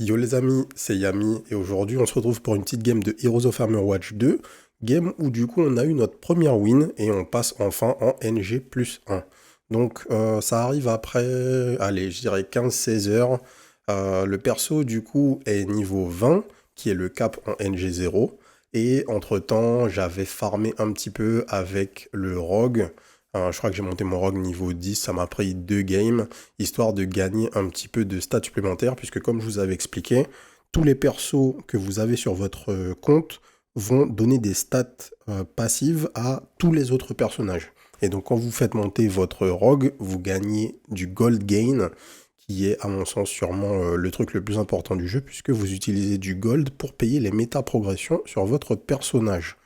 Yo les amis, c'est Yami et aujourd'hui on se retrouve pour une petite game de Heroes of Armor Watch 2, game où du coup on a eu notre première win et on passe enfin en NG plus 1. Donc ça arrive après, allez je dirais 15-16 heures. Le perso du coup est niveau 20 qui est le cap en NG0 et entre temps j'avais farmé un petit peu avec le rogue. Je crois que j'ai monté mon rogue niveau 10, ça m'a pris 2 games histoire de gagner un petit peu de stats supplémentaires, puisque comme je vous avais expliqué, tous les persos que vous avez sur votre compte vont donner des stats passives à tous les autres personnages. Et donc quand vous faites monter votre rogue, vous gagnez du gold gain, qui est à mon sens sûrement le truc le plus important du jeu, puisque vous utilisez du gold pour payer les méta-progressions sur votre personnage.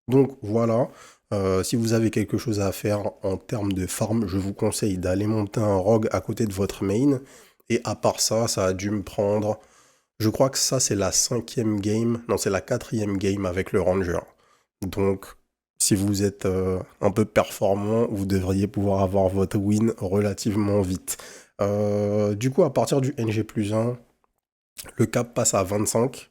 Donc voilà, si vous avez quelque chose à faire en termes de farm, je vous conseille d'aller monter un rogue à côté de votre main. Et à part ça, ça a dû me prendre... Je crois que ça, c'est la 5e game. Non, c'est la 4e game avec le ranger. Donc, si vous êtes un peu performant, vous devriez pouvoir avoir votre win relativement vite. Du coup, à partir du NG plus 1, le cap passe à 25.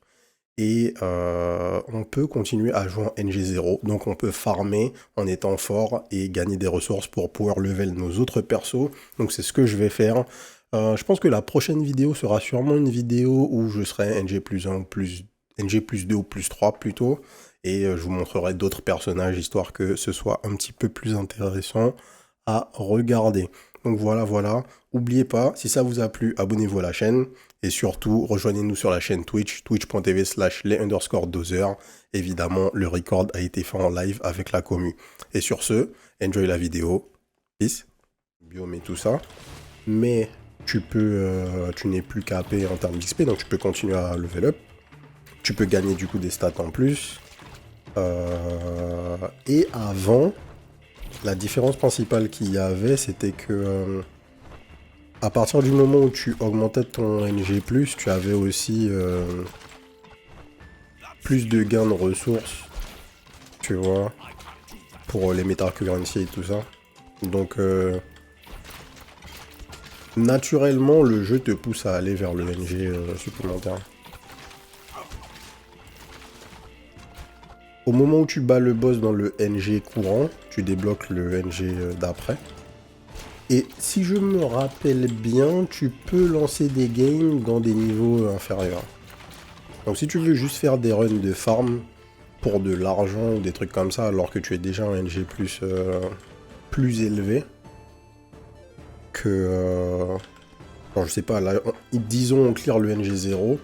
Et on peut continuer à jouer en NG0, donc on peut farmer en étant fort et gagner des ressources pour pouvoir level nos autres persos. Donc c'est ce que je vais faire. Je pense que la prochaine vidéo sera sûrement une vidéo où je serai NG plus 1, NG plus 2 ou plus 3 plutôt. Et je vous montrerai d'autres personnages, histoire que ce soit un petit peu plus intéressant à regarder. Donc voilà, voilà. N'oubliez pas, si ça vous a plu, abonnez-vous à la chaîne. Et surtout, rejoignez-nous sur la chaîne Twitch, twitch.tv/les_doseurs. Évidemment, le record a été fait en live avec la commu. Et sur ce, enjoy la vidéo. Peace. Biome et tout ça. Mais tu n'es plus capé en termes d'XP, donc tu peux continuer à level up. Tu peux gagner du coup des stats en plus. Et avant, la différence principale qu'il y avait, c'était que... à partir du moment où tu augmentais ton NG+, tu avais aussi plus de gains de ressources, tu vois, pour les Meta Currency et tout ça. Donc, naturellement, le jeu te pousse à aller vers le NG supplémentaire. Au moment où tu bats le boss dans le NG courant, tu débloques le NG d'après. Et si je me rappelle bien, tu peux lancer des games dans des niveaux inférieurs. Donc si tu veux juste faire des runs de farm pour de l'argent ou des trucs comme ça, alors que tu es déjà un NG plus élevé que... alors je sais pas, là, disons on clear le NG0,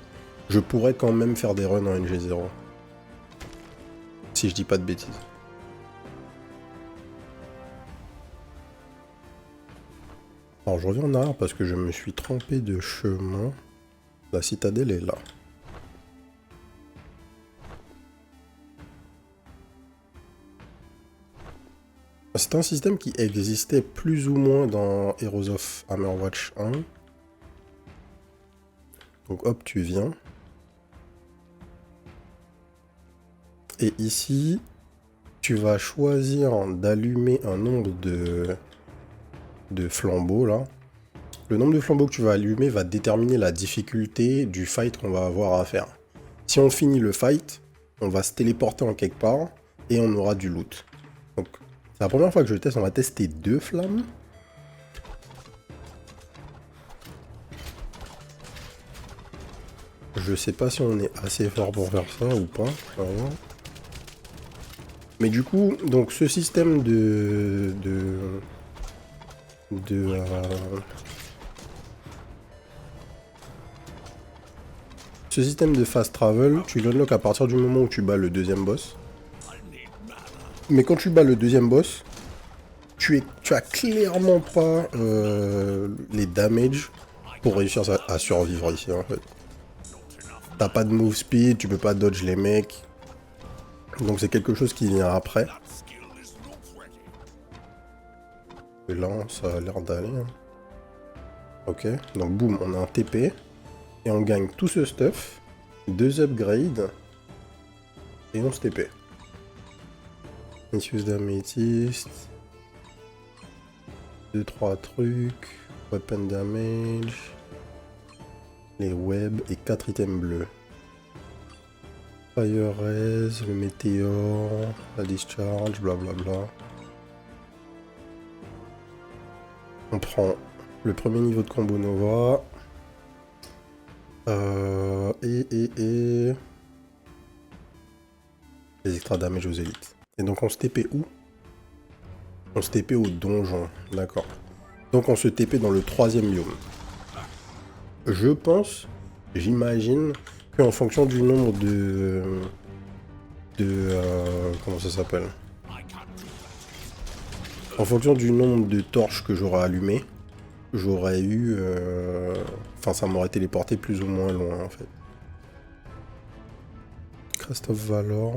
je pourrais quand même faire des runs en NG0. Si je dis pas de bêtises. Alors je reviens en arrière parce que je me suis trompé de chemin. La citadelle est là. C'est un système qui existait plus ou moins dans Heroes of Armor Watch 1. Donc hop, tu viens. Et ici, tu vas choisir d'allumer un nombre de flambeaux là. Le nombre de flambeaux que tu vas allumer va déterminer la difficulté du fight qu'on va avoir à faire. Si on finit le fight, on va se téléporter en quelque part et on aura du loot. Donc c'est la première fois que je teste, on va tester 2 flammes. Je sais pas si on est assez fort pour faire ça ou pas. Mais du coup, donc ce système ce système de fast travel, tu l'unlock à partir du moment où tu bats le deuxième boss. Mais quand tu bats le deuxième boss, tu as clairement pas les damages pour réussir à survivre ici en fait. T'as pas de move speed, tu peux pas dodge les mecs. Donc c'est quelque chose qui vient après. Et là, ça a l'air d'aller. Hein. Ok, donc boum, on a un TP. Et on gagne tout ce stuff. 2 upgrades. Et on se TP. Misuse d'améthyste. 2-3 trucs. Weapon damage. les webs et 4 items bleus. Fire Raise, le météore, la discharge, blablabla. On prend le premier niveau de combo Nova. Et les extra damage aux élites. Et donc on se TP où? On se TP au donjon, d'accord. Donc on se TP dans le 3e biome. Je pense, j'imagine, qu'en fonction du nombre comment ça s'appelle? En fonction du nombre de torches que j'aurais allumées, j'aurais eu... Enfin, ça m'aurait téléporté plus ou moins loin, en fait. Crest of Valor...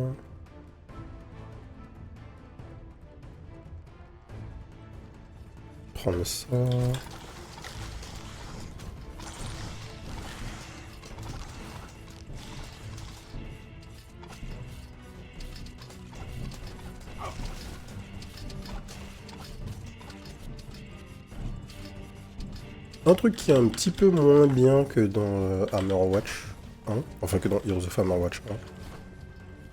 Prendre ça... Un truc qui est un petit peu moins bien que dans Hammerwatch 1, enfin que dans Heroes of Hammerwatch 1.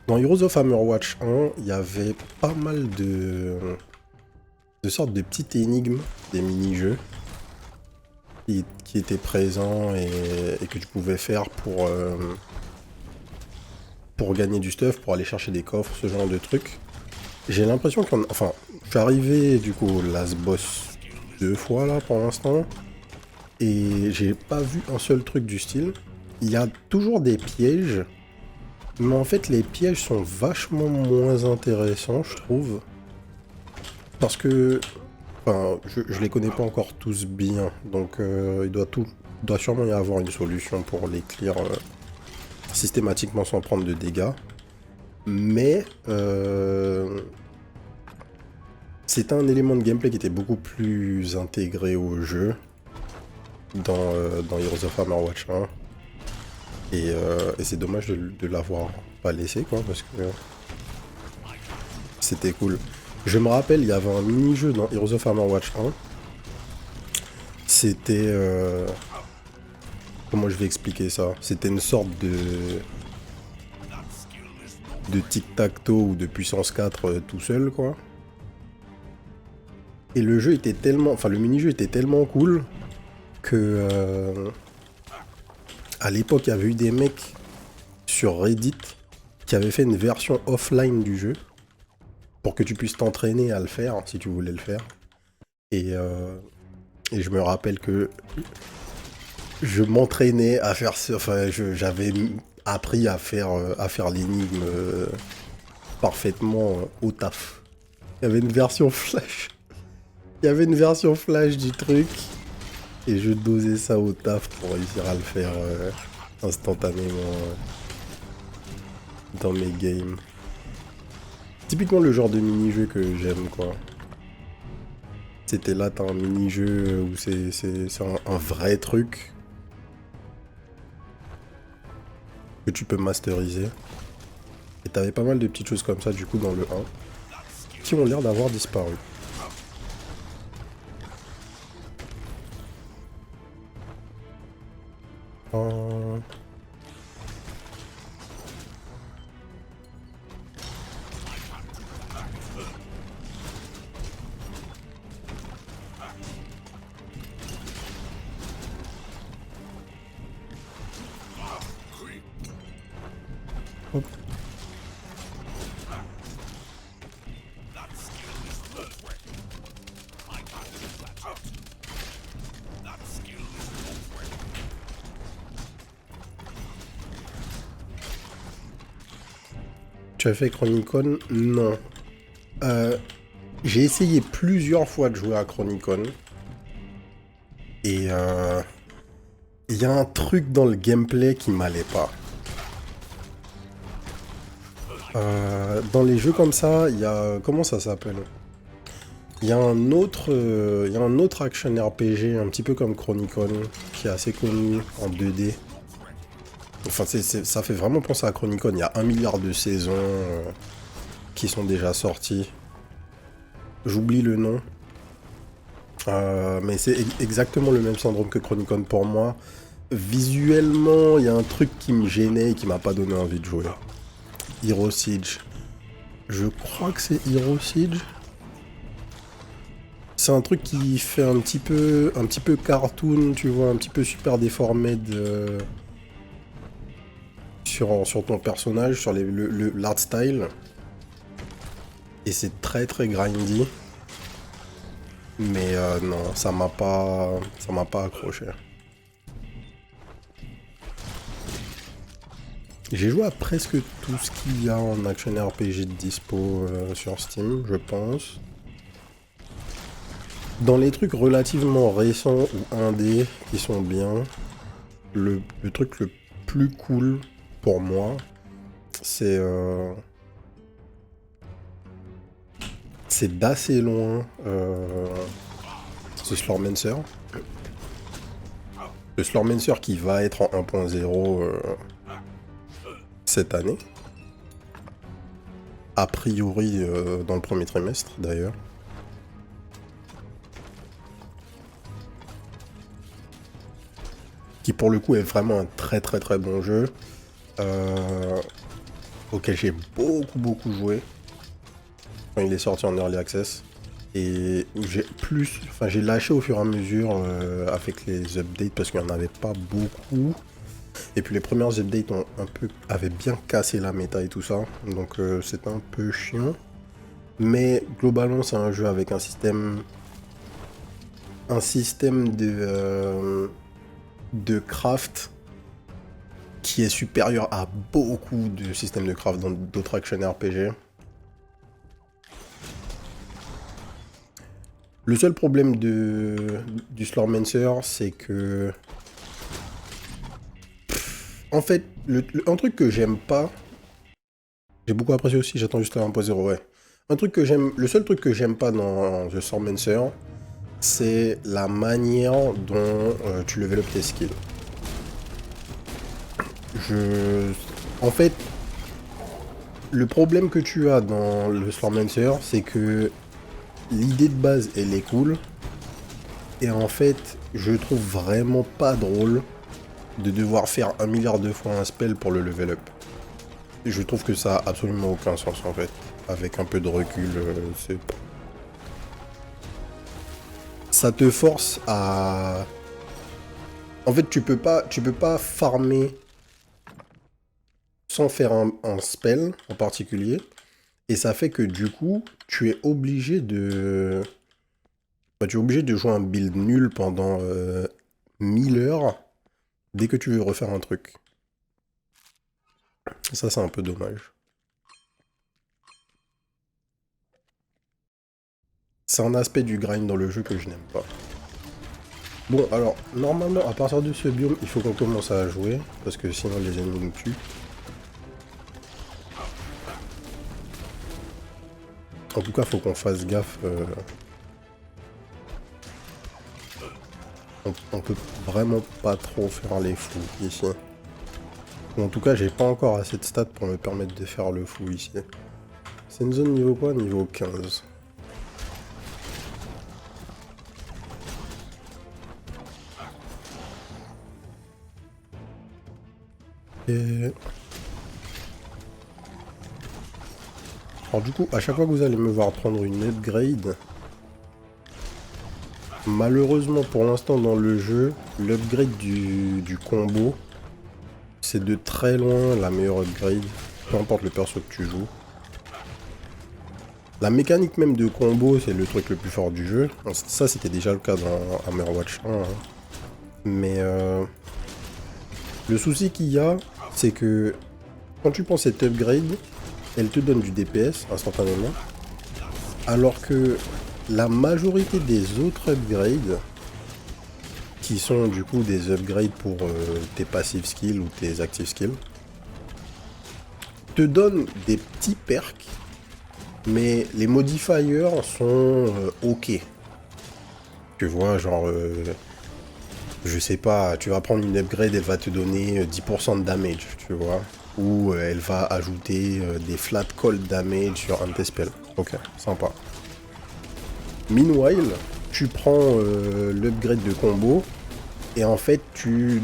Dans Heroes of Hammerwatch 1, il y avait pas mal de sortes de petites énigmes, des mini-jeux, qui étaient présents et que tu pouvais faire pour gagner du stuff, pour aller chercher des coffres, ce genre de trucs. J'ai l'impression qu'on... Enfin, je suis arrivé du coup au last boss 2 fois là pour l'instant. Et j'ai pas vu un seul truc du style. Il y a toujours des pièges. Mais en fait, les pièges sont vachement moins intéressants, je trouve. Parce que... Enfin, je les connais pas encore tous bien. Donc, il doit sûrement y avoir une solution pour les clear systématiquement sans prendre de dégâts. Mais... c'est un élément de gameplay qui était beaucoup plus intégré au jeu. Dans Heroes of Hammerwatch 1. Et c'est dommage de l'avoir pas laissé, quoi, parce que c'était cool. Je me rappelle, il y avait un mini-jeu dans Heroes of Hammerwatch 1. C'était... Comment je vais expliquer ça? C'était une sorte de tic-tac-toe ou de puissance 4 tout seul, quoi. Et le jeu était tellement... Enfin, le mini-jeu était tellement cool que... à l'époque, il y avait eu des mecs sur Reddit qui avaient fait une version offline du jeu pour que tu puisses t'entraîner à le faire, si tu voulais le faire. Et je me rappelle que je m'entraînais à faire ça. Enfin, j'avais appris à faire l'énigme parfaitement au taf. Il y avait une version flash. Il y avait une version flash du truc. Et je dosais ça au taf pour réussir à le faire instantanément dans mes games. Typiquement le genre de mini-jeu que j'aime, quoi. C'était là, t'as un mini-jeu où c'est un vrai truc que tu peux masteriser. Et t'avais pas mal de petites choses comme ça, du coup, dans le 1, qui ont l'air d'avoir disparu. Hop. Tu as fait Chronicon? Non. J'ai essayé plusieurs fois de jouer à Chronicon. Et il y a un truc dans le gameplay qui m'allait pas. Dans les jeux comme ça, il y a... Comment ça s'appelle? Il y a un autre action RPG, un petit peu comme Chronicon, qui est assez connu en 2D. Enfin, ça fait vraiment penser à Chronicon. Il y a 1 milliard de saisons qui sont déjà sorties. J'oublie le nom. Mais c'est exactement le même syndrome que Chronicon pour moi. Visuellement, il y a un truc qui me gênait et qui m'a pas donné envie de jouer. Hero Siege. Je crois que c'est Hero Siege. C'est un truc qui fait un petit peu cartoon, tu vois, un petit peu super déformé sur ton personnage, sur l'art style. Et c'est très très grindy. Mais non, ça m'a pas accroché. J'ai joué à presque tout ce qu'il y a en action RPG de dispo sur Steam, je pense. Dans les trucs relativement récents ou indés qui sont bien, le truc le plus cool pour moi, c'est d'assez loin The Slormancer. Le Slormancer qui va être en 1.0 cette année. A priori dans le premier trimestre d'ailleurs. Qui pour le coup est vraiment un très très très bon jeu. Auquel j'ai beaucoup joué quand il est sorti en Early Access. Et j'ai lâché au fur et à mesure avec les updates parce qu'il n'y en avait pas beaucoup. Et puis les premières updates avaient bien cassé la méta et tout ça. Donc c'était un peu chiant. Mais globalement c'est un jeu avec un système de craft qui est supérieur à beaucoup de systèmes de craft dans d'autres action RPG. Le seul problème du Slormancer, c'est que... En fait, un truc que j'aime pas... J'ai beaucoup apprécié aussi, j'attends juste la 1.0, ouais. Le seul truc que j'aime pas dans The Slormancer, c'est la manière dont tu level up tes skills. En fait, le problème que tu as dans le Slormancer, c'est que l'idée de base, elle est cool. Et en fait, je trouve vraiment pas drôle de devoir faire 1 milliard de fois un spell pour le level up. Je trouve que ça a absolument aucun sens en fait. Avec un peu de recul, c'est... Ça te force à... En fait, tu peux pas farmer sans faire un spell en particulier. Et ça fait que du coup, tu es obligé de... tu es obligé de jouer un build nul pendant 1000 heures dès que tu veux refaire un truc. Ça, c'est un peu dommage. C'est un aspect du grind dans le jeu que je n'aime pas. Bon, alors, normalement, à partir de ce biome, il faut qu'on commence à jouer, parce que sinon les ennemis nous tuent. En tout cas, faut qu'on fasse gaffe. On peut vraiment pas trop faire les fous ici. En tout cas, j'ai pas encore assez de stats pour me permettre de faire le fou ici. C'est une zone niveau quoi? Niveau 15. Et... alors du coup, à chaque fois que vous allez me voir prendre une upgrade, malheureusement pour l'instant dans le jeu, l'upgrade du combo, c'est de très loin la meilleure upgrade, peu importe le perso que tu joues. La mécanique même de combo, c'est le truc le plus fort du jeu. Ça, c'était déjà le cas dans Hammerwatch 1. Hein. Mais le souci qu'il y a, c'est que quand tu prends cette upgrade, elle te donne du DPS instantanément. Alors que la majorité des autres upgrades, qui sont du coup des upgrades pour tes passive skills ou tes active skills, te donnent des petits perks, mais les modifiers sont ok. Tu vois, genre, je sais pas, tu vas prendre une upgrade, elle va te donner 10% de damage, tu vois. Ou elle va ajouter des flat cold damage sur un de tes spells. Ok, sympa. Meanwhile, tu prends l'upgrade de combo, Et en fait, tu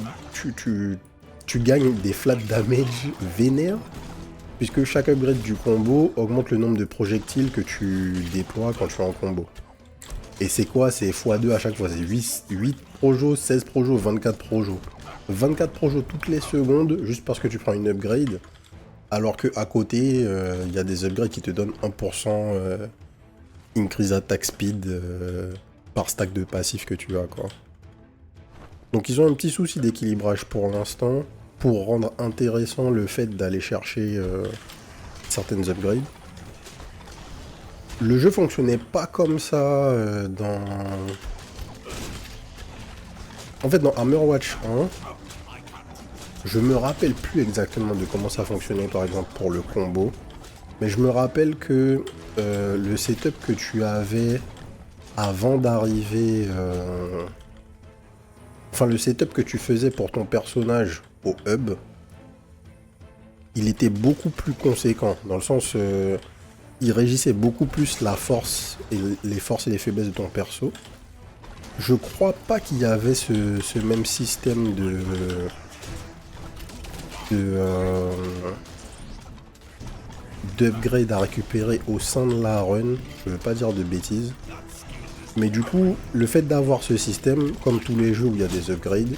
gagnes des flat damage vénères, puisque chaque upgrade du combo augmente le nombre de projectiles que tu déploies quand tu es en combo. Et c'est quoi? C'est x2 à chaque fois, c'est 8 projos, 16 projos, 24 projos. 24 projos toutes les secondes, juste parce que tu prends une upgrade, alors que à côté, il y a des upgrades qui te donnent 1% increase attack speed par stack de passif que tu as, quoi. Donc ils ont un petit souci d'équilibrage pour l'instant, pour rendre intéressant le fait d'aller chercher certaines upgrades. Le jeu fonctionnait pas comme ça dans... En fait, dans Hammerwatch 1, je me rappelle plus exactement de comment ça fonctionnait, par exemple, pour le combo. Mais je me rappelle que le setup que tu avais avant d'arriver... Enfin, le setup que tu faisais pour ton personnage au hub, il était beaucoup plus conséquent, dans le sens... il régissait beaucoup plus la force et les forces et les faiblesses de ton perso. Je crois pas qu'il y avait ce même système d'upgrade à récupérer au sein de la run. Je veux pas dire de bêtises. Mais du coup, le fait d'avoir ce système, comme tous les jeux où il y a des upgrades,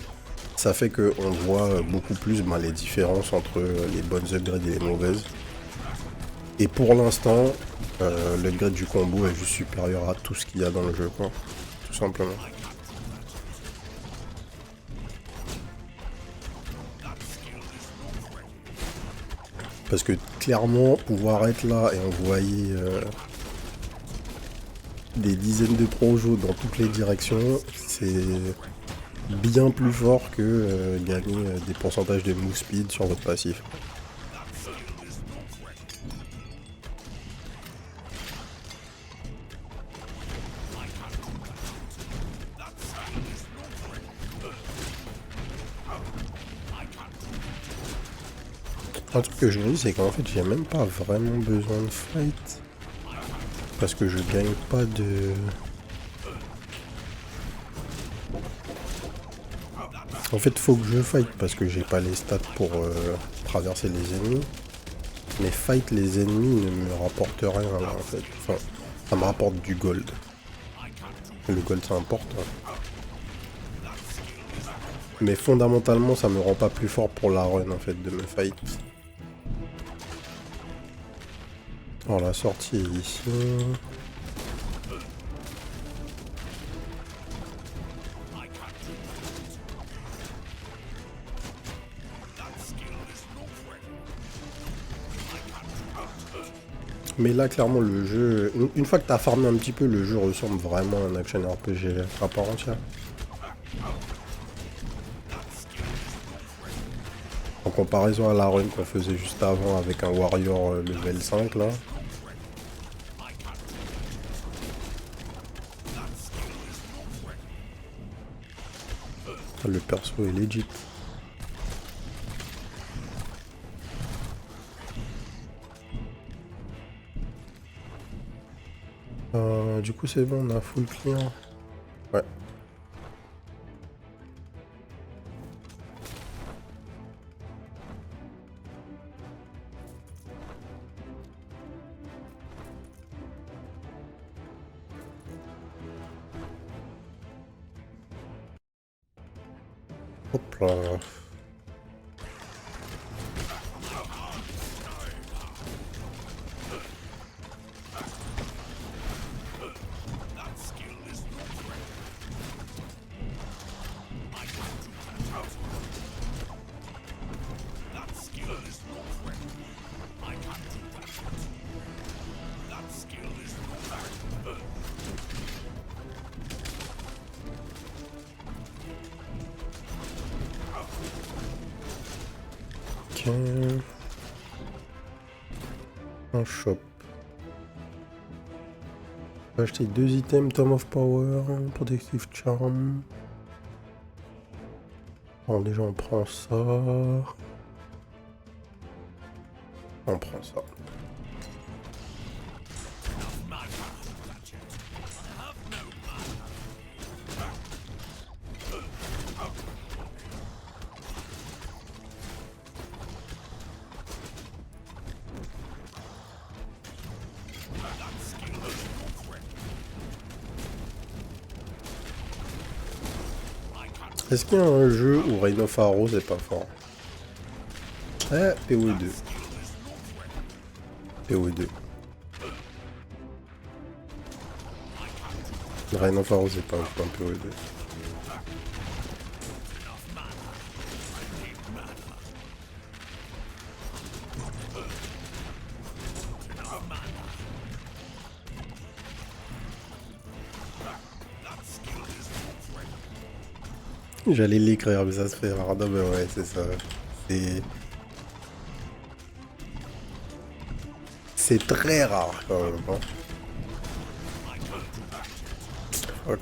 ça fait qu'on voit beaucoup plus les différences entre les bonnes upgrades et les mauvaises. Et pour l'instant, l'upgrade du combo est juste supérieur à tout ce qu'il y a dans le jeu, quoi. Tout simplement. Parce que clairement, pouvoir être là et envoyer des dizaines de projos dans toutes les directions, c'est bien plus fort que gagner des pourcentages de move speed sur votre passif. Un truc que je me dis, c'est qu'en fait, j'ai même pas vraiment besoin de fight. Parce que je gagne pas de... En fait, faut que je fight parce que j'ai pas les stats pour traverser les ennemis. Mais fight les ennemis ne me rapporte rien là, en fait. Enfin, ça me rapporte du gold. Le gold, c'est important. Mais fondamentalement, ça me rend pas plus fort pour la run, en fait, de me fight. Alors la sortie est ici. Mais là clairement le jeu, une fois que tu as farmé un petit peu, le jeu ressemble vraiment à un action RPG à part entière. En comparaison à la run qu'on faisait juste avant avec un warrior level 5 là. Le perso est legit. Du coup c'est bon, on a full clear. Ouais. Hop là. Un shop. On va acheter 2 items, Tome of Power, Protective Charm. Bon, déjà on prend ça. On prend ça. Est-ce qu'il y a un jeu où Reign of Arrows est pas fort? PoE2. PoE2. Reign of Arrows est pas un PoE2. J'allais l'écrire, mais ça se fait rare. Non, mais ouais, c'est ça. C'est très rare quand même. Hein. Fuck.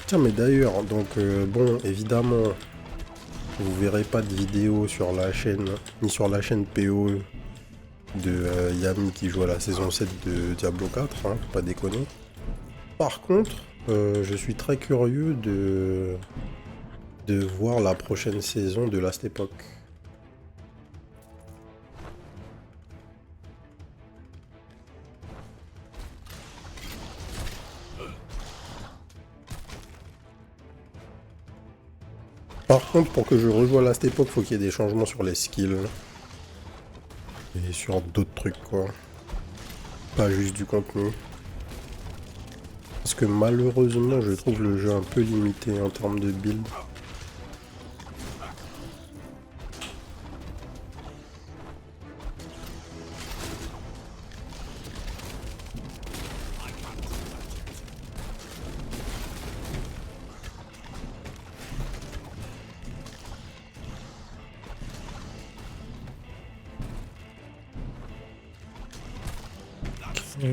Tiens, mais d'ailleurs, donc bon, évidemment, vous verrez pas de vidéo sur la chaîne, ni sur la chaîne PoE de Yami qui joue à la saison 7 de Diablo 4, hein, faut pas déconner. Par contre, je suis très curieux de voir la prochaine saison de Last Epoch. Par contre, pour que je rejoue à Last Epoch, faut qu'il y ait des changements sur les skills. Et sur d'autres trucs, quoi. Pas juste du contenu. Parce que malheureusement, je trouve le jeu un peu limité en termes de build. Ok.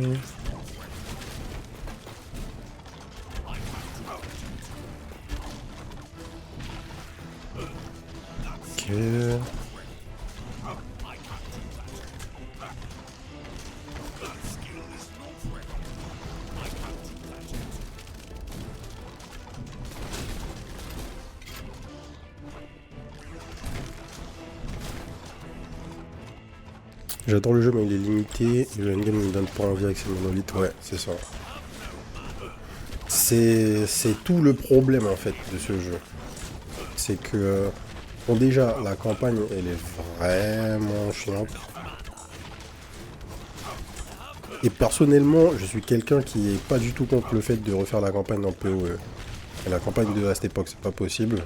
J'adore le jeu, mais il est limité. Le endgame ne me donne pas envie avec ses monolithes. Ouais, c'est ça. C'est tout le problème en fait de ce jeu. C'est que, bon, déjà, la campagne, elle est vraiment chiante. Et personnellement, je suis quelqu'un qui est pas du tout contre le fait de refaire la campagne dans PoE. Et la campagne de Last Epoch, c'est pas possible.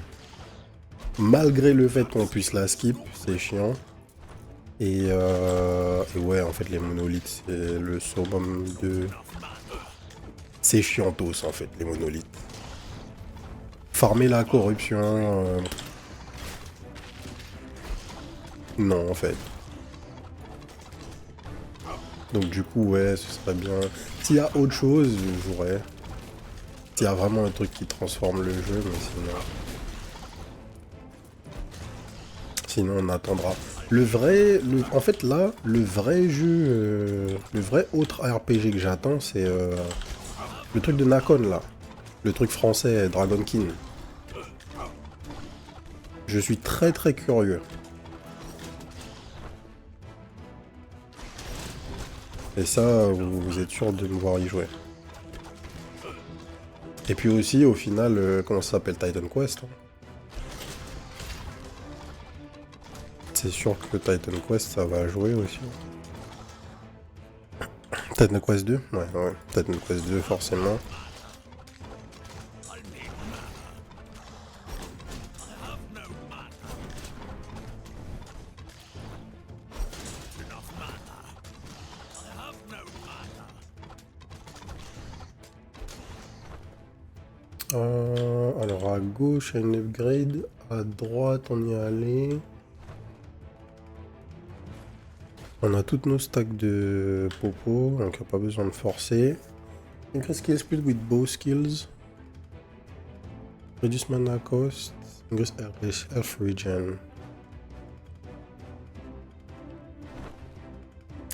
Malgré le fait qu'on puisse la skip, c'est chiant. Et ouais, en fait, les monolithes, c'est le summum de... C'est chiantos, en fait, les monolithes. Farmer la corruption... Non, en fait. Donc du coup, ouais, ce serait bien... S'il y a autre chose, je jouerais. S'il y a vraiment un truc qui transforme le jeu, mais sinon... Sinon, on attendra. Le vrai... En fait, là, le vrai jeu... le vrai autre RPG que j'attends, c'est... le truc de Nakon, là. Le truc français, Dragon King. Je suis très très curieux. Et ça, vous êtes sûr de me voir y jouer. Et puis aussi, au final, comment ça s'appelle, Titan Quest. Hein. C'est sûr que Titan Quest, ça va jouer aussi. Titan Quest 2 ? Ouais, ouais. Titan Quest 2, forcément. Alors à gauche, il y a une upgrade. À droite, on y est allé. On a toutes nos stacks de popo, donc il n'y a pas besoin de forcer. Increase skill speed with bow skills. Reduce mana cost. Increase health regen.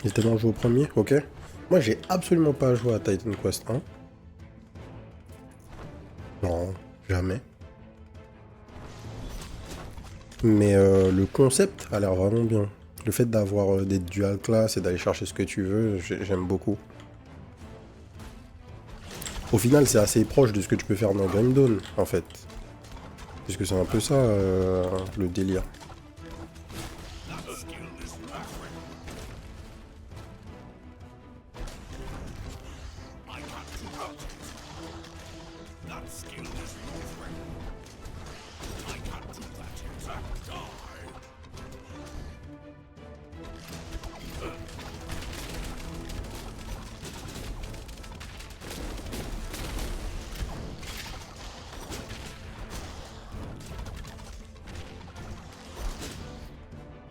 Il était bon jouer au premier, ok. Moi j'ai absolument pas joué à Titan Quest 1. Non, jamais. Mais le concept a l'air vraiment bien. Le fait d'avoir des dual class et d'aller chercher ce que tu veux, j'aime beaucoup. Au final, c'est assez proche de ce que tu peux faire dans Grim Dawn, en fait. Puisque c'est un peu ça, le délire.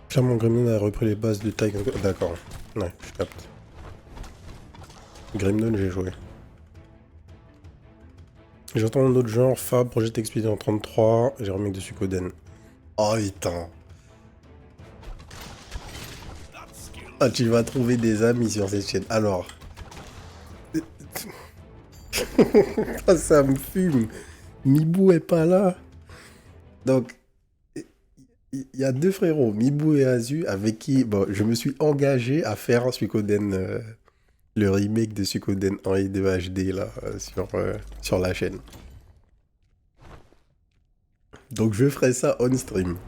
Clairement, Grim Dawn a repris les bases de Tiger. D'accord. Ouais, je capte. Grim Dawn, j'ai joué. J'entends un autre genre, Fab, Project Expedition 33, j'ai remake de Suikoden. Oh putain. Ah, tu vas trouver des amis sur cette chaîne. Alors. Ah, ça me fume. Mibou est pas là. Donc, il y a deux frérots, Mibou et Azu, avec qui bon, je me suis engagé à faire Suikoden, le remake de Suikoden 1 et 2 HD là, sur la chaîne. Donc je ferai ça on stream.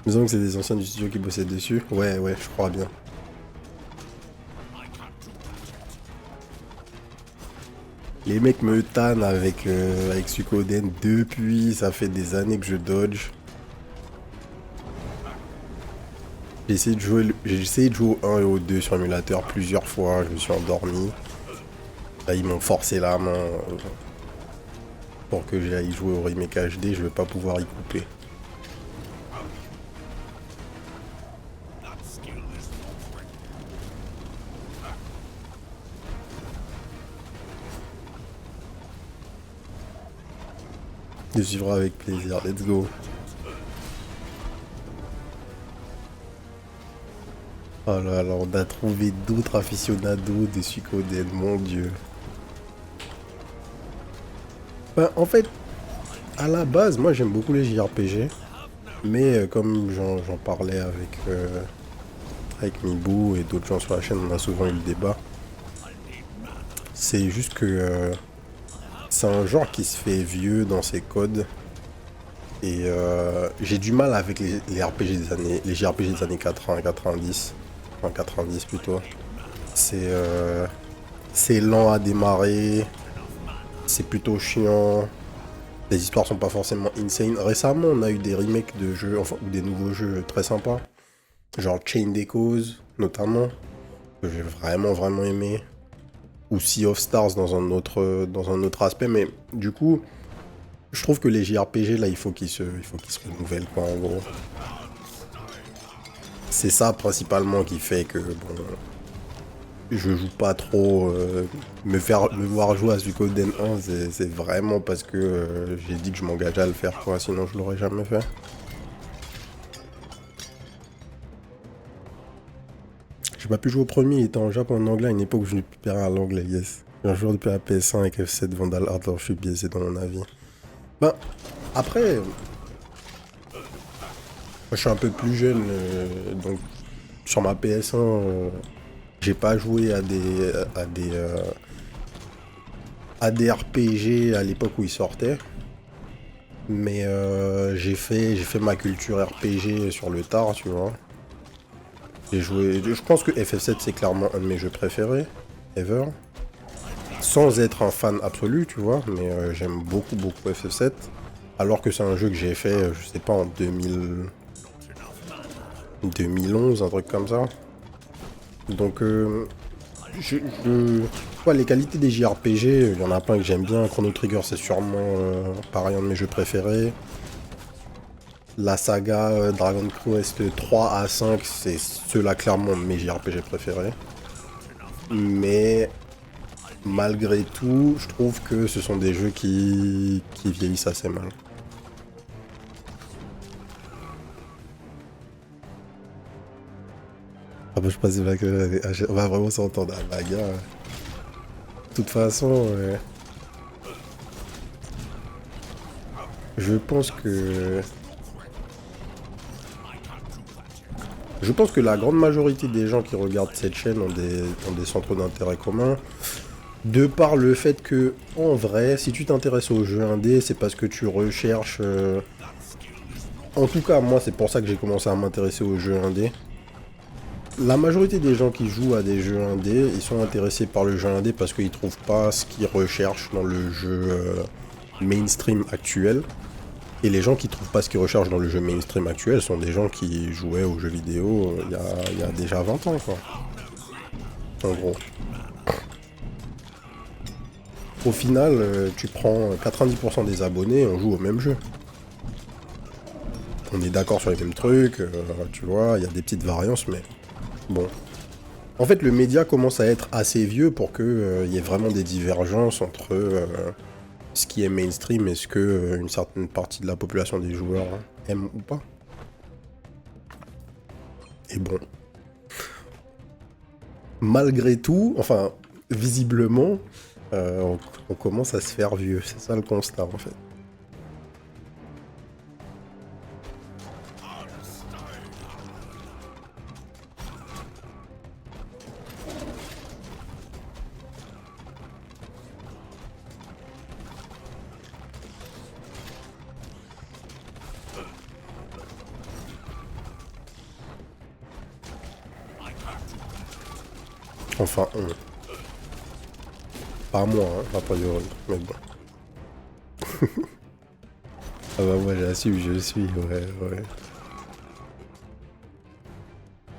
Disons que c'est des anciens du studio qui bossaient dessus. Ouais, je crois bien. Les mecs me tannent avec Suikoden depuis, ça fait des années que je dodge. J'ai essayé de jouer au 1 et au 2 sur émulateur plusieurs fois, je me suis endormi. Là, ils m'ont forcé la main pour que j'aille jouer au remake HD, je vais pas pouvoir y couper. Je suivrai avec plaisir, let's go. Oh là là, on a trouvé d'autres aficionados de Suikoden, mon dieu. Ben, en fait, à la base, moi j'aime beaucoup les JRPG. Mais comme j'en parlais avec Mibou et d'autres gens sur la chaîne, on a souvent eu le débat. C'est juste que c'est un genre qui se fait vieux dans ses codes. Et j'ai du mal avec les RPG les JRPG des années 80 90. Enfin 90 plutôt. C'est lent à démarrer. C'est plutôt chiant. Les histoires sont pas forcément insane. Récemment, on a eu des remakes de jeux, enfin, ou des nouveaux jeux très sympas. Genre Chain Echoes, notamment, que j'ai vraiment aimé. Ou Sea of Stars dans un autre aspect. Mais du coup, je trouve que les JRPG, là, il faut qu'ils se renouvellent, quoi, en gros. C'est ça, principalement, qui fait que, bon, je joue pas trop. Me voir jouer à Suikoden 1, c'est vraiment parce que j'ai dit que je m'engageais à le faire, quoi. Sinon, je l'aurais jamais fait. J'ai pas pu jouer au premier, il était en Japon en anglais à une époque où je n'ai plus à l'anglais, yes. J'ai un joueur depuis la PS1 avec F7 Vandal Art, alors je suis biaisé dans mon avis. Ben, après, moi je suis un peu plus jeune, donc sur ma PS1, j'ai pas joué à des RPG à l'époque où ils sortaient. Mais j'ai fait ma culture RPG sur le tard, tu vois. J'ai joué. Je pense que FF7 c'est clairement un de mes jeux préférés, ever. Sans être un fan absolu, tu vois, mais j'aime beaucoup FF7. Alors que c'est un jeu que j'ai fait, je sais pas, en 2011, un truc comme ça. Donc, ouais, les qualités des JRPG, il y en a plein que j'aime bien. Chrono Trigger, c'est sûrement pareil, un de mes jeux préférés. La saga Dragon Quest 3 à 5, c'est ceux-là clairement mes JRPG préférés. Mais malgré tout, je trouve que ce sont des jeux qui vieillissent assez mal. Ah bah je passe là que on va vraiment s'entendre. Ah bah gars. De toute façon, je pense que Je pense que la grande majorité des gens qui regardent cette chaîne ont des centres d'intérêt communs. De par le fait que, en vrai, si tu t'intéresses aux jeux indés, c'est parce que tu recherches... En tout cas, moi, c'est pour ça que j'ai commencé à m'intéresser aux jeux indés. La majorité des gens qui jouent à des jeux indés, ils sont intéressés par le jeu indé parce qu'ils trouvent pas ce qu'ils recherchent dans le jeu mainstream actuel. Et les gens qui trouvent pas ce qu'ils recherchent dans le jeu mainstream actuel sont des gens qui jouaient aux jeux vidéo il y a déjà 20 ans, quoi. En gros. Au final, tu prends 90% des abonnés, on joue au même jeu. On est d'accord sur les mêmes trucs, tu vois, il y a des petites variances, mais bon. En fait, le média commence à être assez vieux pour qu'il y ait vraiment des divergences entre ce qui est mainstream et ce que une certaine partie de la population des joueurs aime ou pas. Et bon. Malgré tout, enfin, visiblement, on commence à se faire vieux. C'est ça le constat, en fait. Enfin, pas moi, hein, a priori, mais bon. Ah bah moi j'assume, je suis, ouais.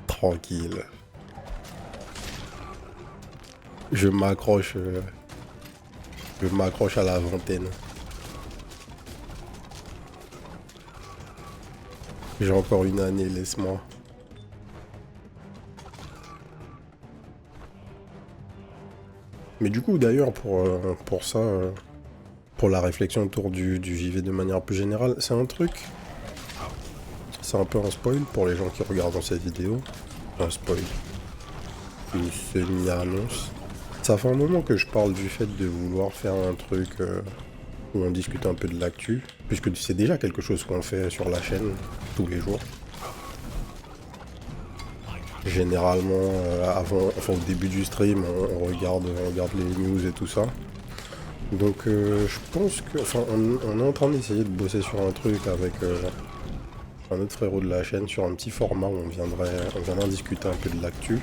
Tranquille. Je m'accroche à la vingtaine. J'ai encore une année, laisse-moi. Mais du coup, d'ailleurs, pour ça, pour la réflexion autour du JV de manière plus générale, c'est un truc... C'est un peu un spoil pour les gens qui regardent cette vidéo. Un spoil. Une semi-annonce. Ça fait un moment que je parle du fait de vouloir faire un truc où on discute un peu de l'actu, puisque c'est déjà quelque chose qu'on fait sur la chaîne tous les jours. Généralement, au début du stream, on regarde les news et tout ça. Donc je pense que, on est en train d'essayer de bosser sur un truc avec un autre frérot de la chaîne, sur un petit format où on viendrait discuter un peu de l'actu.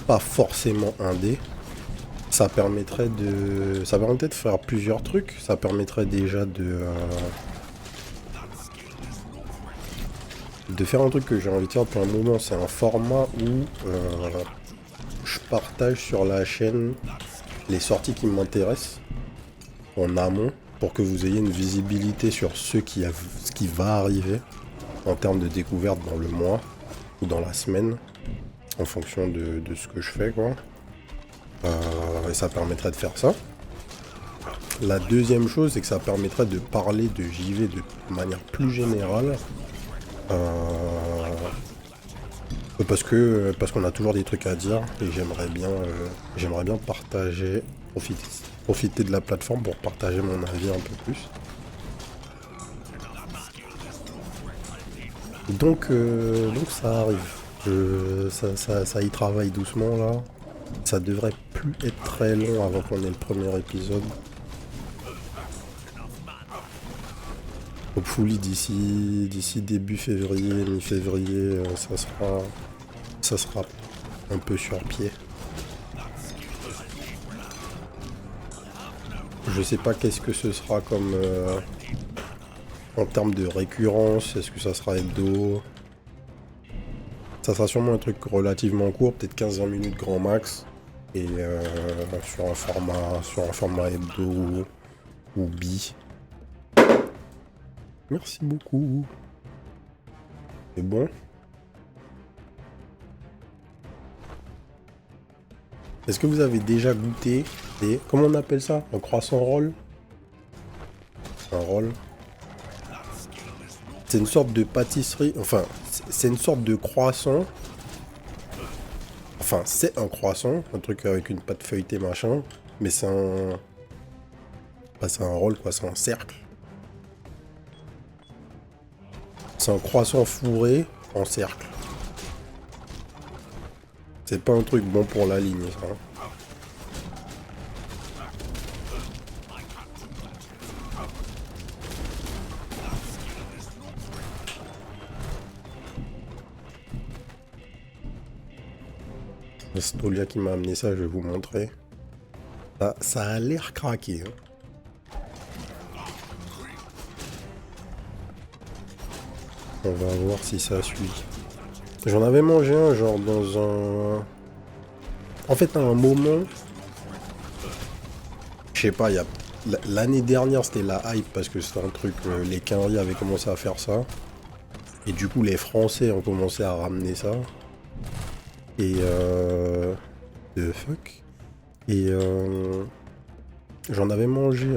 Pas forcément indé. Ça permettrait de faire plusieurs trucs. Ça permettrait déjà de faire un truc que j'ai envie de faire depuis un moment. C'est un format où je partage sur la chaîne les sorties qui m'intéressent en amont pour que vous ayez une visibilité sur ce qui va arriver en termes de découverte dans le mois ou dans la semaine en fonction de ce que je fais, quoi. Et ça permettrait de faire ça. La deuxième chose, c'est que ça permettrait de parler de JV de manière plus générale. Parce qu'on a toujours des trucs à dire et j'aimerais bien partager, profiter de la plateforme pour partager mon avis un peu plus. Donc ça arrive. Ça y travaille doucement là. Ça devrait plus être très long avant qu'on ait le premier épisode. Hopefully d'ici début février, mi-février, ça sera un peu sur pied. Je sais pas qu'est-ce que ce sera comme en termes de récurrence. Est-ce que ça sera hebdo? Ça sera sûrement un truc relativement court, peut-être 15-20 minutes grand max. Et sur un format hebdo ou bi. Merci beaucoup. C'est bon. Est-ce que vous avez déjà goûté des... Comment on appelle ça? Un croissant roll? Un roll. C'est une sorte de pâtisserie... Enfin, c'est une sorte de croissant. Enfin, c'est un croissant. Un truc avec une pâte feuilletée, machin. Mais c'est un... Bah, c'est un roll, quoi. C'est un cercle. C'est un croissant fourré en cercle. C'est pas un truc bon pour la ligne, ça. C'est Stolia qui m'a amené ça, je vais vous montrer. Ça a l'air craqué. Hein. On va voir si ça suit. J'en avais mangé un, genre dans un... En fait, à un moment... Je sais pas, il y a... L'année dernière, c'était la hype, parce que c'était un truc... les Canaries avaient commencé à faire ça. Et du coup, les Français ont commencé à ramener ça. Et The fuck. Et j'en avais mangé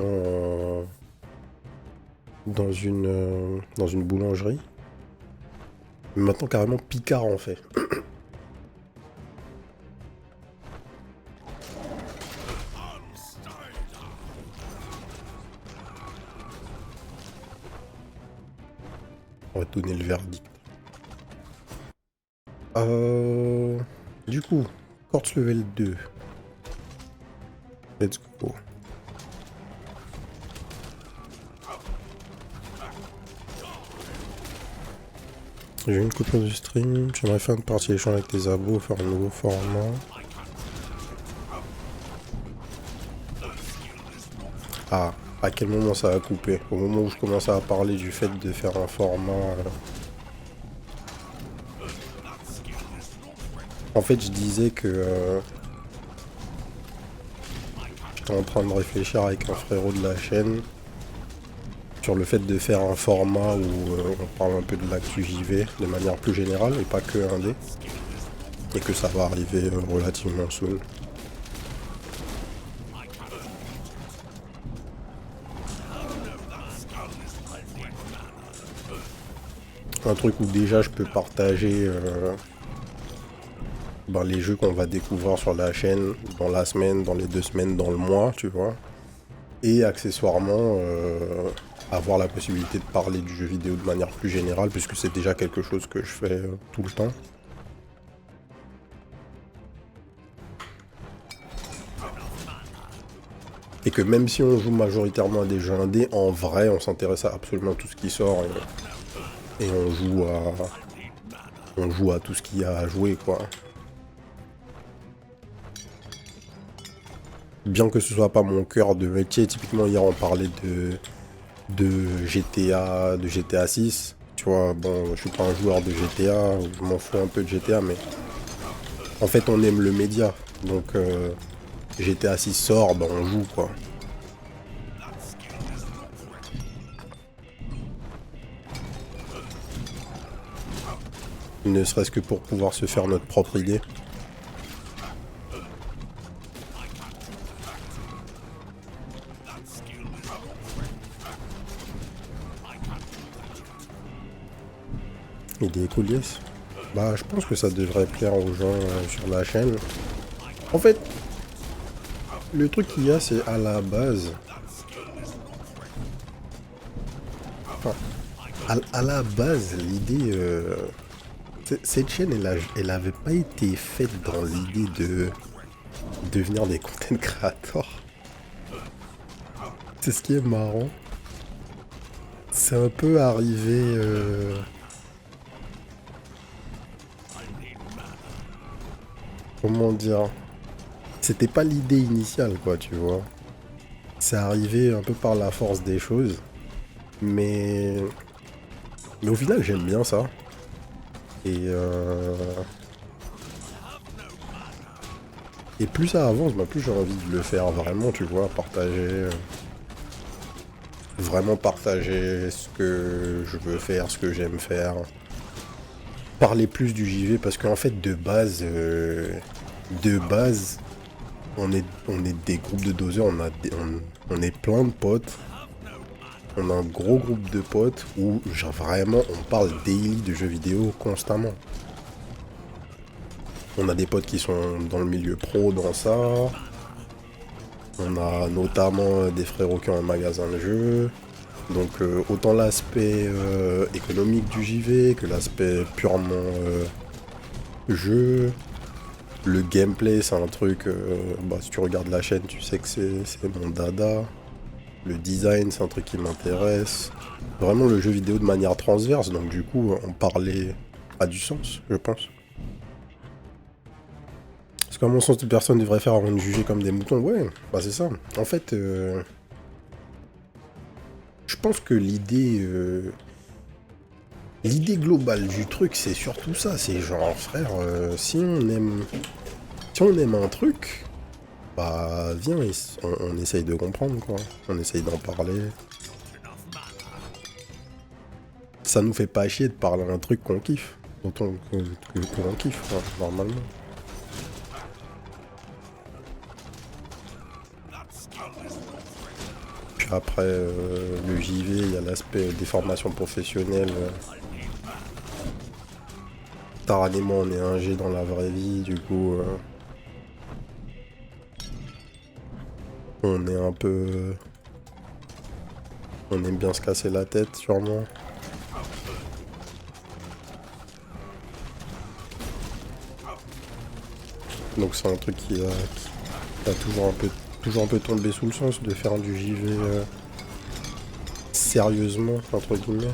dans une boulangerie. Mais maintenant, carrément, Picard en fait. On va te donner le verdict. Du coup, Quartz level 2. Let's go. J'ai eu une coupure du stream. J'aimerais faire une partie échange avec tes abos, faire un nouveau format. Ah, à quel moment ça a coupé? Au moment où je commençais à parler du fait de faire un format... En fait, je disais que... j'étais en train de réfléchir avec un frérot de la chaîne sur le fait de faire un format où on parle un peu de l'actu JV de manière plus générale et pas que 1D. Et que ça va arriver relativement soon. Un truc où déjà je peux partager les jeux qu'on va découvrir sur la chaîne dans la semaine, dans les 2 semaines, dans le mois, tu vois. Et accessoirement avoir la possibilité de parler du jeu vidéo de manière plus générale, puisque c'est déjà quelque chose que je fais tout le temps. Et que même si on joue majoritairement à des jeux indés, en vrai on s'intéresse à absolument tout ce qui sort et on joue à tout ce qu'il y a à jouer, quoi. Bien que ce soit pas mon cœur de métier, typiquement hier on parlait de GTA 6. Tu vois, bon, je suis pas un joueur de GTA, je m'en fous un peu de GTA, mais en fait on aime le média. Donc GTA 6 sort, on joue, quoi. Ne serait-ce que pour pouvoir se faire notre propre idée. Et des colliers. Je pense que ça devrait plaire aux gens sur la chaîne. En fait, le truc qu'il y a, c'est à la base... Enfin, à la base, l'idée... cette chaîne, elle avait pas été faite dans l'idée de devenir des content creators. C'est ce qui est marrant. C'est un peu arrivé... Comment dire? C'était pas l'idée initiale, quoi, tu vois. C'est arrivé un peu par la force des choses. Mais au final, j'aime bien ça. Et plus ça avance, plus j'ai envie de le faire vraiment, tu vois, partager... Vraiment partager ce que je veux faire, ce que j'aime faire. Parler plus du JV, parce qu'en fait, de base, on est des groupes de doseurs, on est plein de potes. On a un gros groupe de potes où, genre, vraiment, on parle daily de jeux vidéo constamment. On a des potes qui sont dans le milieu pro, dans ça. On a notamment des frérots qui ont un magasin de jeux. Donc autant l'aspect économique du JV que l'aspect purement jeu. Le gameplay, c'est un truc... bah, si tu regardes la chaîne, tu sais que c'est mon dada. Le design, c'est un truc qui m'intéresse. Vraiment le jeu vidéo de manière transverse, donc du coup, en parler a du sens, je pense. Parce qu'à mon sens, toute personne devrait faire avant de juger comme des moutons. Ouais, bah c'est ça. En fait, je pense que l'idée globale du truc, c'est surtout ça. C'est genre, frère, si on aime un truc, bah viens, on essaye de comprendre, quoi. On essaye d'en parler. Ça nous fait pas chier de parler d'un truc qu'on kiffe. Que l'on kiffe, quoi, normalement. Puis après, le JV, il y a l'aspect des formations professionnelles. Taran et moi, on est ingé dans la vraie vie, du coup, on est un peu... On aime bien se casser la tête, sûrement. Donc c'est un truc qui a toujours un peu tombé sous le sens de faire du JV sérieusement, entre guillemets.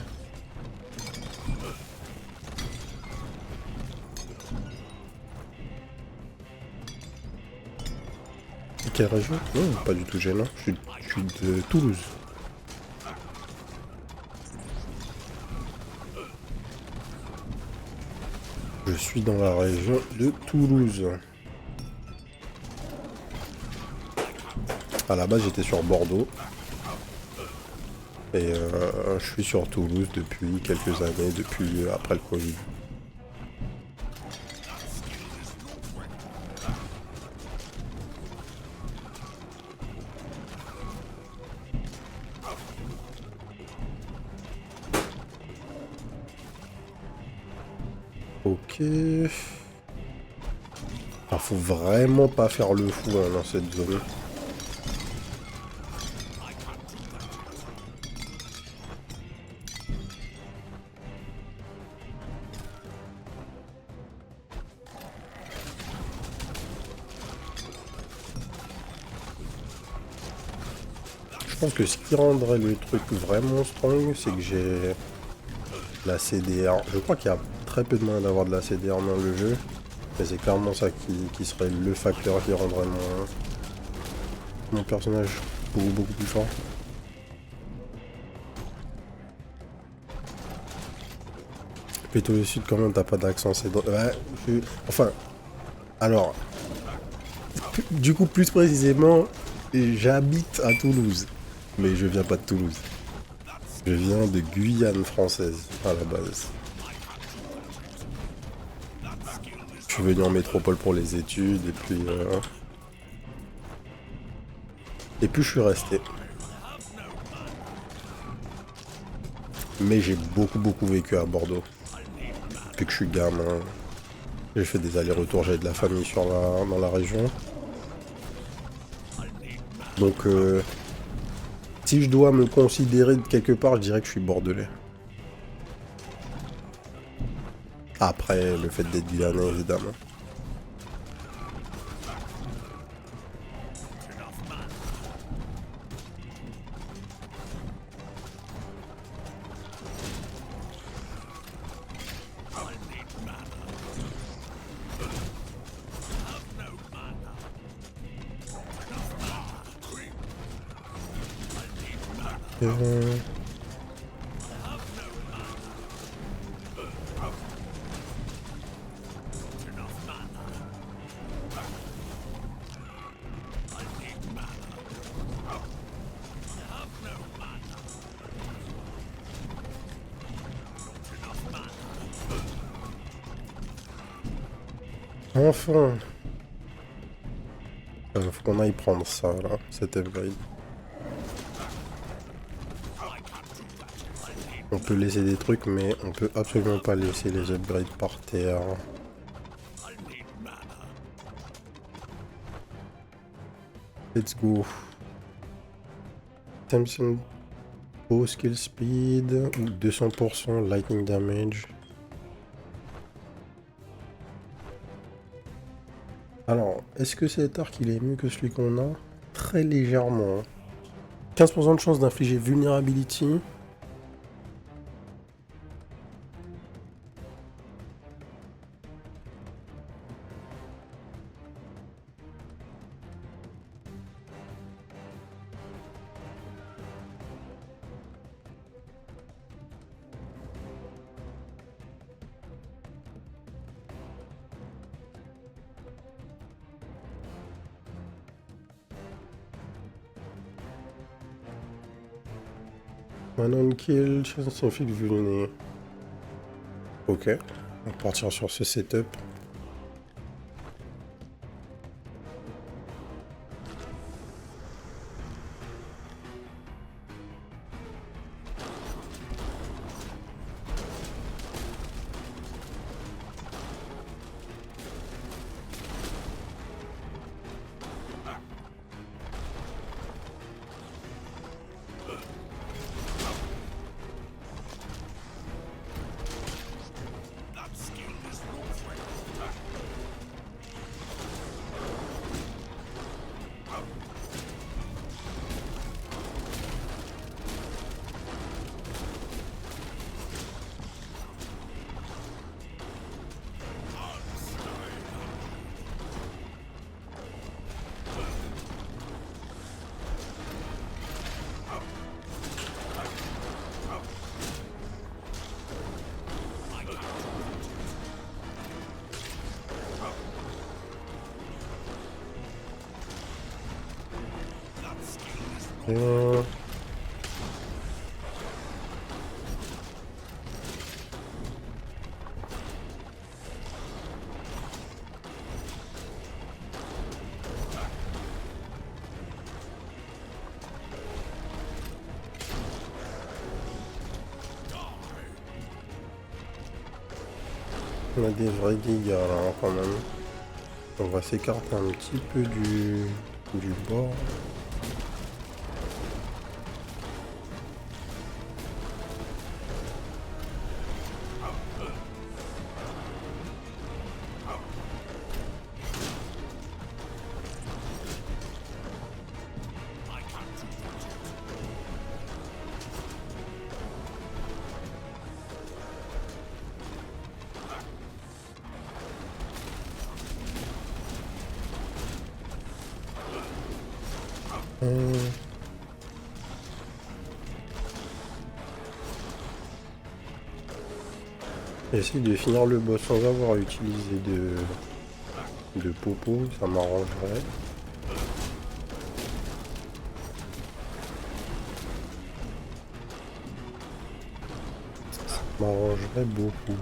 Et quelle région? Non, pas du tout gênant. Je suis de Toulouse. Je suis dans la région de Toulouse. À la base, j'étais sur Bordeaux. Et je suis sur Toulouse depuis quelques années, depuis après le Covid. Ok. Alors, faut vraiment pas faire le fou hein, dans cette zone. Je pense que ce qui rendrait le truc vraiment strong, c'est que j'ai la CDR. Je crois qu'il y a très peu de moyens d'avoir de la CDR dans le jeu. Mais c'est clairement ça qui serait le facteur qui rendrait mon personnage beaucoup plus fort. Plutôt le sud quand même, t'as pas d'accent, c'est... Ouais, enfin, alors, du coup plus précisément, j'habite à Toulouse. Mais je viens pas de Toulouse. Je viens de Guyane française, à la base. Je suis venu en métropole pour les études, et puis je suis resté. Mais j'ai beaucoup vécu à Bordeaux. Depuis que je suis gamin. J'ai fait des allers-retours, j'avais de la famille dans la région. Donc, si je dois me considérer de quelque part, je dirais que je suis bordelais. Après, le fait d'être guyanais, évidemment. Euh, Enfin. Faut qu'on aille prendre ça, là, cet upgrade. On peut laisser des trucs, mais on peut absolument pas laisser les upgrades par terre. Let's go. Samson Bow Skill Speed, ou 200% Lightning Damage. Alors, est-ce que cet arc il est mieux que celui qu'on a? Très légèrement, hein. 15% de chance d'infliger vulnerability. Un on-kill, chance inflige vulné. Ok, on va partir sur ce setup. Euh, On a des vrais dégâts là hein, quand même. On va s'écarter un petit peu du bord. J'essaie de finir le boss sans avoir à utiliser de popo, ça m'arrangerait. Ça m'arrangerait beaucoup.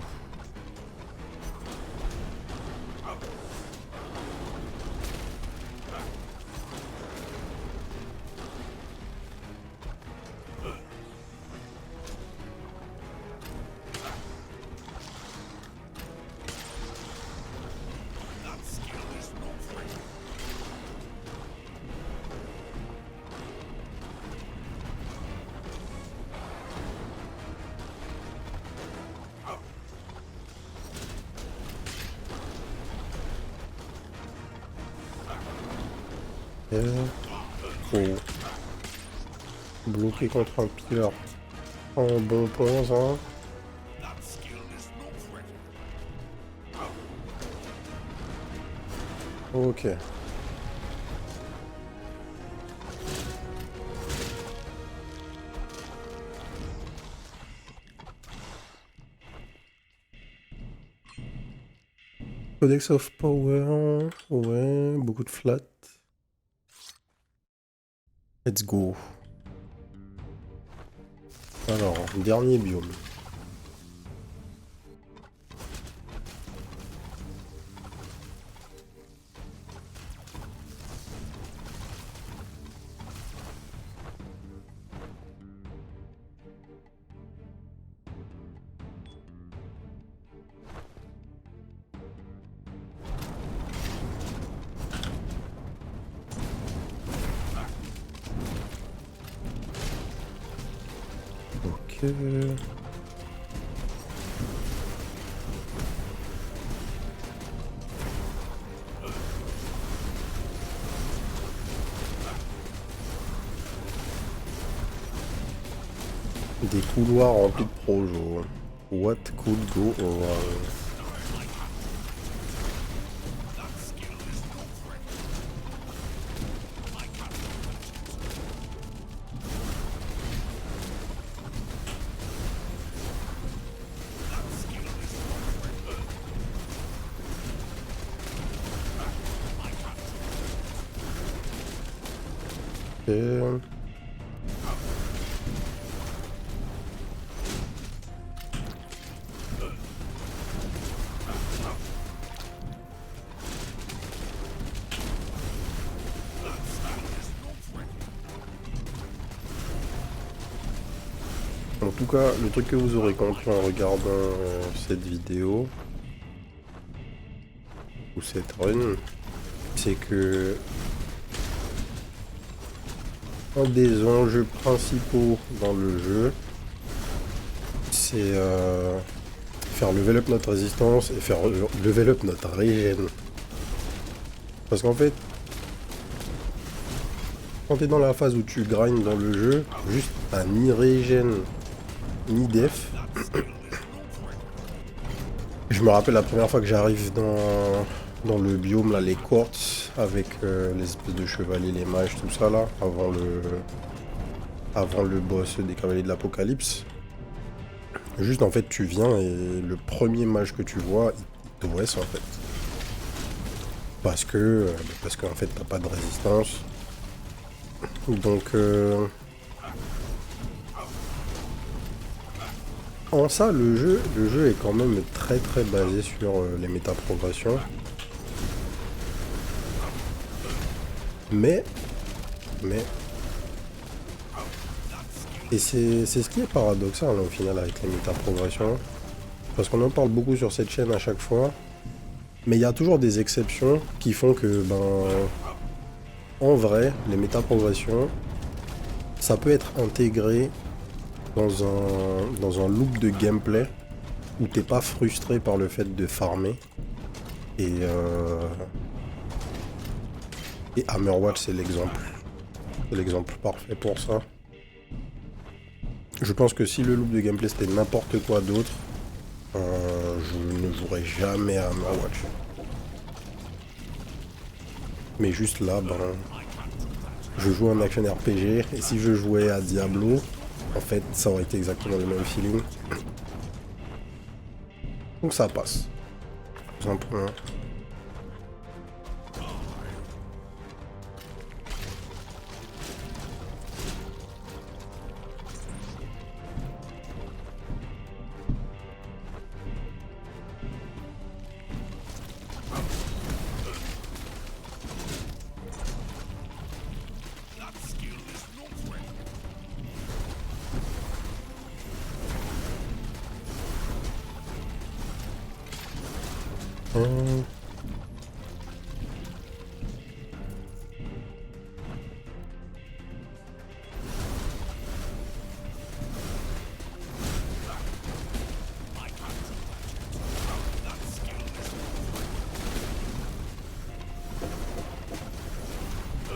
Faut bloquer contre un pilar en bon point, ça. Ok. Codex of Power. Ouais, beaucoup de flat. Let's go. Alors, dernier biome. Ok. Des couloirs remplis de projos. What could go wrong? Ok. En tout cas, le truc que vous aurez compris en regardant cette vidéo, ou cette run, c'est que un des enjeux principaux dans le jeu, c'est faire level up notre résistance et faire level up notre régène. Parce qu'en fait, quand t'es dans la phase où tu grindes dans le jeu, juste t'as ni régène ni def. Je me rappelle la première fois que j'arrive dans le biome, là, les quartz, avec les espèces de chevaliers, les mages, tout ça là, avant le boss des cavaliers de l'apocalypse. Juste en fait tu viens et le premier mage que tu vois, il te OS en fait. Parce qu'en fait t'as pas de résistance. Donc en ça le jeu est quand même très basé sur les méta-progressions. Mais et c'est ce qui est paradoxal hein, au final avec les méta-progressions. Parce qu'on en parle beaucoup sur cette chaîne à chaque fois. Mais il y a toujours des exceptions qui font que, en vrai, les méta-progressions, ça peut être intégré dans un loop de gameplay où t'es pas frustré par le fait de farmer. Et Hammerwatch, c'est l'exemple. C'est l'exemple parfait pour ça. Je pense que si le loop de gameplay c'était n'importe quoi d'autre, je ne jouerai jamais à Hammerwatch. Mais juste là, je joue un action RPG, et si je jouais à Diablo, en fait, ça aurait été exactement le même feeling. Donc ça passe. Tout simplement.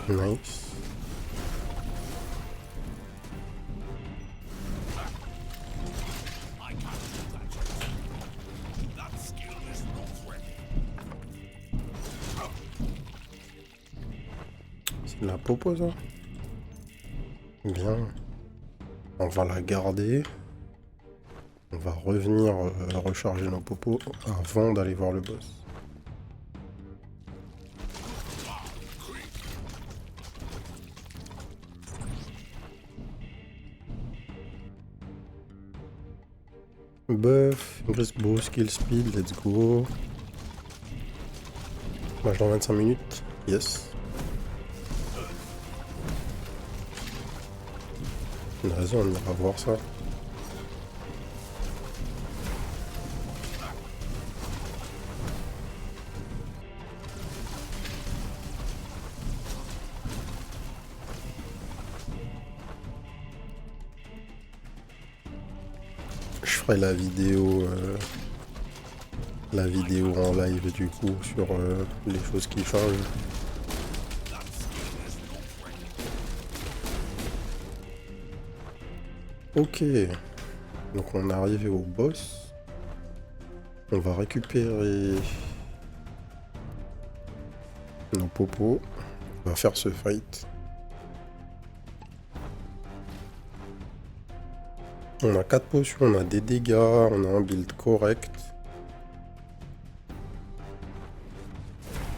Nice. C'est de la popo ça. Bien. On va la garder. On va revenir recharger nos popos avant d'aller voir le boss. Buff, increase bow, skill speed, let's go. Match dans 25 minutes, yes. Une raison, on ira voir ça. Je ferai la vidéo en live du coup sur les choses qui changent. Ok. Donc on est arrivé au boss. On va récupérer nos popos. On va faire ce fight. On a 4 potions, on a des dégâts, on a un build correct.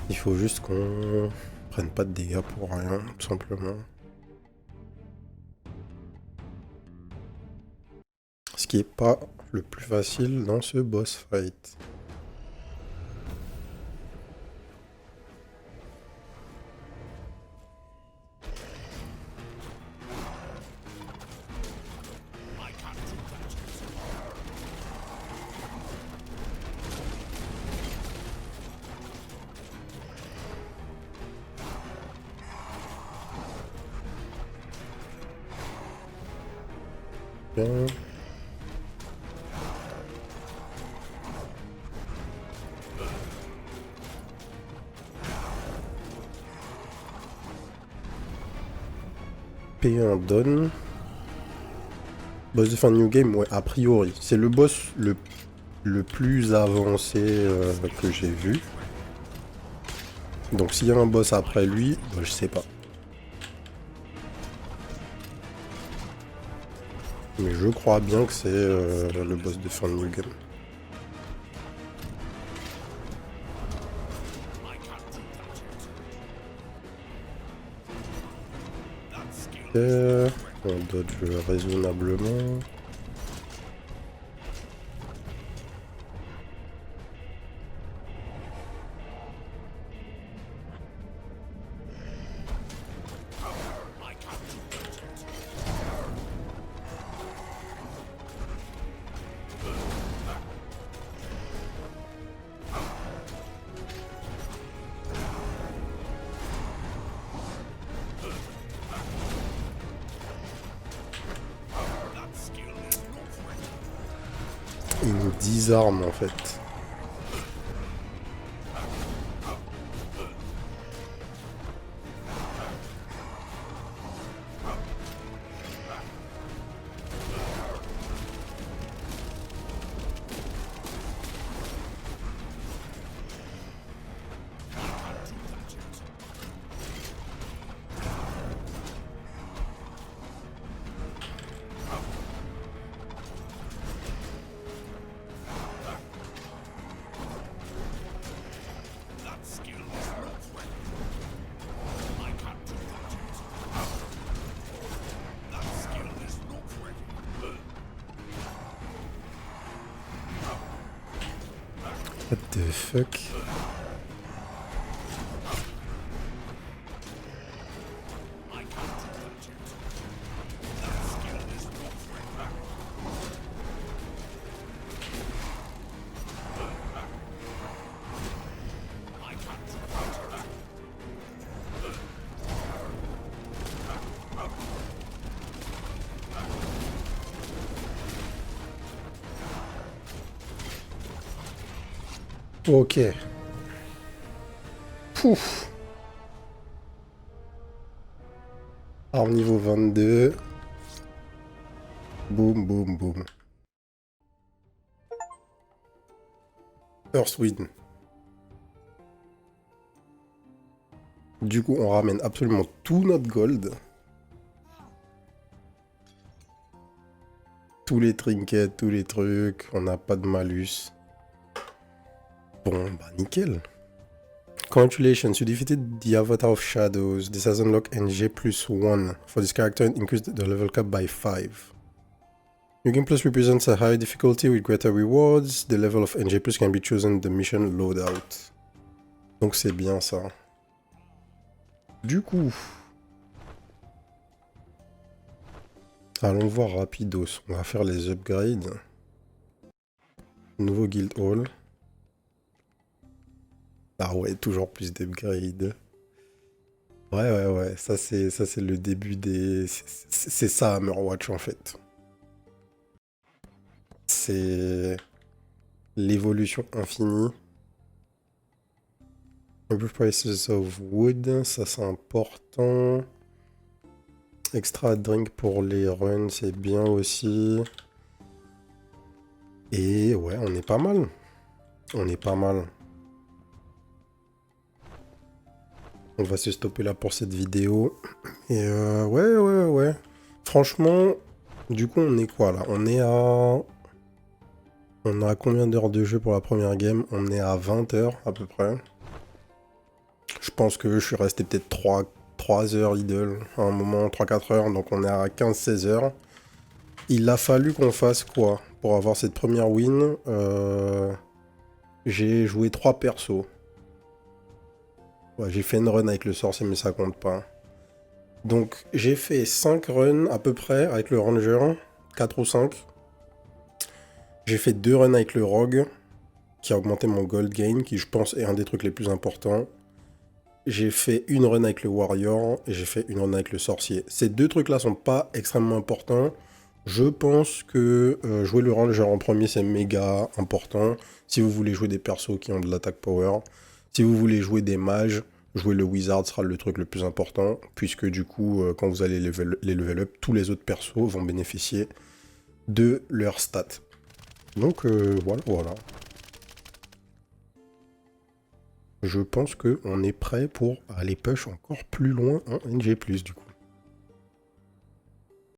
Il faut juste qu'on prenne pas de dégâts pour rien, tout simplement. Ce qui est pas le plus facile dans ce boss fight. Bien. P1 donne. Boss de fin de New Game, ouais, a priori. C'est le boss le plus avancé que j'ai vu. Donc s'il y a un boss après lui, bah, je sais pas. Mais je crois bien que c'est le boss de fin de New Game. On dodge raisonnablement. Il nous désarme en fait. What the fuck? Ok. Pouf. Arme niveau 22. Boum, boum, boum. First win. Du coup, on ramène absolument tout notre gold. Tous les trinkets, tous les trucs. On n'a pas de malus. Bon, bah nickel. Congratulations, you defeated the Avatar of Shadows. This has unlocked NG+1 for this character and increased the level cap by 5. New Game Plus represents a higher difficulty with greater rewards. The level of NG Plus can be chosen in the mission loadout. Donc c'est bien ça. Du coup, allons voir rapidos. On va faire les upgrades. Nouveau Guild Hall. Ah ouais, toujours plus d'upgrades. Ouais. Ça c'est le début des. C'est ça Hammerwatch en fait. C'est l'évolution infinie. Improve prices of wood, ça c'est important. Extra drink pour les runs, c'est bien aussi. Et ouais, on est pas mal. On est pas mal. On va se stopper là pour cette vidéo. Et ouais. Franchement, du coup, on est quoi là? On est à... On a combien d'heures de jeu pour la première game? On est à 20 heures à peu près. Je pense que je suis resté peut-être 3 heures idle à un moment, 3-4 heures, donc on est à 15-16 heures. Il a fallu qu'on fasse quoi pour avoir cette première win? J'ai joué 3 persos. Ouais, j'ai fait une run avec le sorcier, mais ça compte pas. Donc j'ai fait 5 runs à peu près avec le ranger, 4 ou 5. J'ai fait 2 runs avec le rogue, qui a augmenté mon gold gain, qui je pense est un des trucs les plus importants. J'ai fait une run avec le warrior et j'ai fait une run avec le sorcier. Ces deux trucs-là sont pas extrêmement importants. Je pense que jouer le ranger en premier, c'est méga important. Si vous voulez jouer des persos qui ont de l'attaque power. Si vous voulez jouer des mages, jouer le wizard sera le truc le plus important. Puisque du coup, quand vous allez les level up, tous les autres persos vont bénéficier de leurs stats. Donc voilà. Je pense qu'on est prêt pour aller push encore plus loin en NG+, du coup.